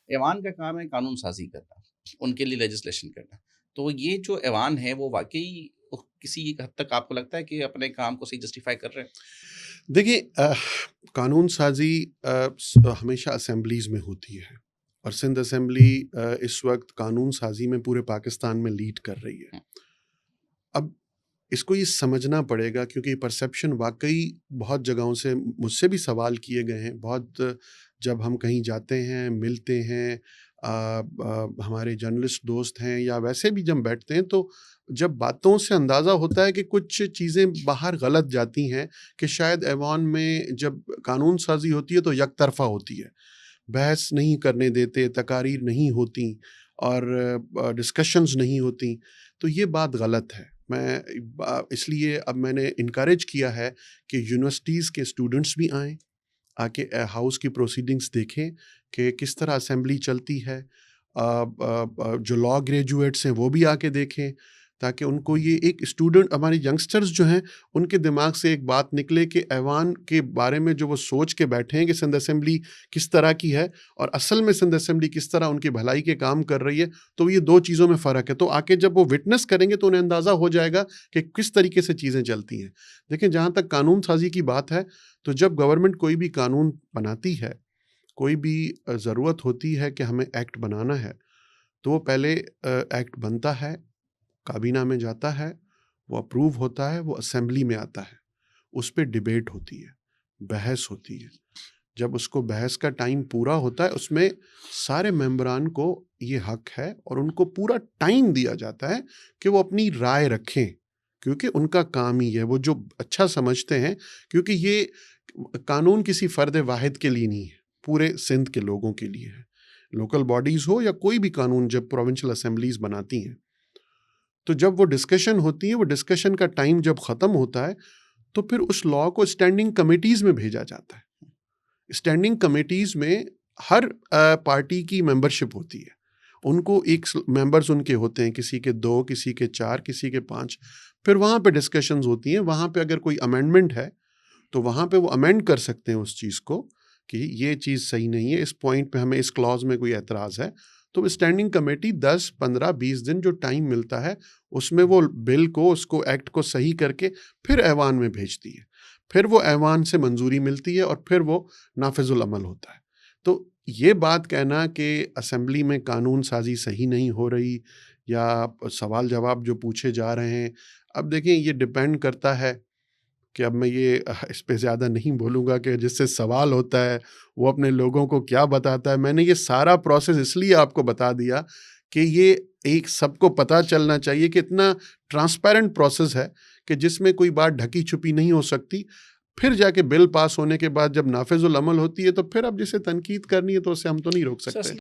ऐवान का काम है कानून साज़ी करना, उनके लिए लेजिस्लेशन करना। तो ये जो ऐवान है वो वाक़ई किसी हद तक आपको लगता है कि अपने काम को सही जस्टिफ़ाई कर रहे हैं? देखिए कानून साज़ी हमेशा असेंबलीज़ में होती है और सिंध असेंबली इस वक़्त कानून साज़ी में पूरे पाकिस्तान में लीड कर रही है। हुँ, अब इसको ये समझना पड़ेगा क्योंकि परसेप्शन वाक़ई बहुत जगहों से मुझसे भी सवाल किए गए हैं। बहुत जब हम कहीं जाते हैं, मिलते हैं हमारे जर्नलिस्ट दोस्त हैं या वैसे भी जब बैठते हैं तो जब बातों से अंदाज़ा होता है कि कुछ चीज़ें बाहर गलत जाती हैं कि शायद ऐवान में जब कानून साज़ी होती है तो एकतरफ़ा होती है। बहस नहीं करने देते, तकारीर नहीं होती और डिस्कशंस नहीं होती, तो ये बात गलत है। मैं इसलिए अब मैंने इनकरेज किया है कि यूनिवर्सिटीज़ के स्टूडेंट्स भी आएँ, आके हाउस की प्रोसीडिंग्स देखें कि किस तरह असेंबली चलती है। जो लॉ ग्रेजुएट्स हैं वो भी आके देखें ताकि उनको ये एक स्टूडेंट हमारे यंगस्टर्स जो हैं उनके दिमाग से एक बात निकले कि ऐवान के बारे में जो वो सोच के बैठे हैं कि सिंध असेंबली किस तरह की है और असल में सिंध असेंबली किस तरह उनकी भलाई के काम कर रही है, तो ये दो चीज़ों में फ़र्क है। तो आके जब वो विटनेस करेंगे तो उन्हें अंदाज़ा हो जाएगा कि किस तरीके से चीज़ें चलती हैं। देखिए जहाँ तक कानून साजी की बात है, तो जब गवर्नमेंट कोई भी कानून बनाती है, कोई भी ज़रूरत होती है कि हमें एक्ट बनाना है, तो वो पहले एक्ट बनता है, काबीना में जाता है, वो अप्रूव होता है, वो असेंबली में आता है, उस पे डिबेट होती है, बहस होती है। जब उसको बहस का टाइम पूरा होता है, उसमें सारे मेंबरान को ये हक है और उनको पूरा टाइम दिया जाता है कि वो अपनी राय रखें, क्योंकि उनका काम ही है, वो जो अच्छा समझते हैं, क्योंकि ये कानून किसी फ़र्द वाहिद के लिए नहीं है, पूरे सिंध के लोगों के लिए है। लोकल बॉडीज़ हो या कोई भी कानून जब प्रोविंशियल असेंबलीज़ बनाती हैं, तो जब वो डिस्कशन होती है, वो डिस्कशन का टाइम जब ख़त्म होता है, तो फिर उस लॉ को स्टैंडिंग कमिटीज़ में भेजा जाता है। स्टैंडिंग कमिटीज़ में हर पार्टी की मेंबरशिप होती है। उनको एक मेंबर्स उनके होते हैं, किसी के 2, किसी के 4, किसी के 5। फिर वहाँ पे डिस्कशंस होती हैं, वहाँ पे अगर कोई अमेंडमेंट है, तो वहाँ पे वो अमेंड कर सकते हैं उस चीज़ को कि ये चीज़ सही नहीं है, इस पॉइंट पे हमें इस क्लॉज़ में कोई एतराज़ है। तो स्टैंडिंग कमेटी 10, 15, 20 दिन जो टाइम मिलता है, उसमें वो बिल को, उसको एक्ट को सही करके फिर ऐवान में भेजती है। फिर वो ऐवान से मंजूरी मिलती है और फिर वो नाफिजुल अमल होता है। तो ये बात कहना कि असेंबली में कानून साज़ी सही नहीं हो रही या सवाल जवाब जो पूछे जा रहे हैं, अब देखिए ये डिपेंड करता है कि अब मैं ये इस पे ज़्यादा नहीं बोलूँगा कि जिससे सवाल होता है, वो अपने लोगों को क्या बताता है। मैंने ये सारा प्रोसेस इसलिए आपको बता दिया कि ये एक सबको पता चलना चाहिए कि इतना ट्रांसपेरेंट प्रोसेस है कि जिसमें कोई बात ढकी-छुपी नहीं हो सकती। फिर जाके बिल पास होने के बाद जब नाफ़िज़ुल अमल होती है, तो फिर अब जिसे तनकीद करनी है, तो उसे हम तो नहीं रोक सर सकते।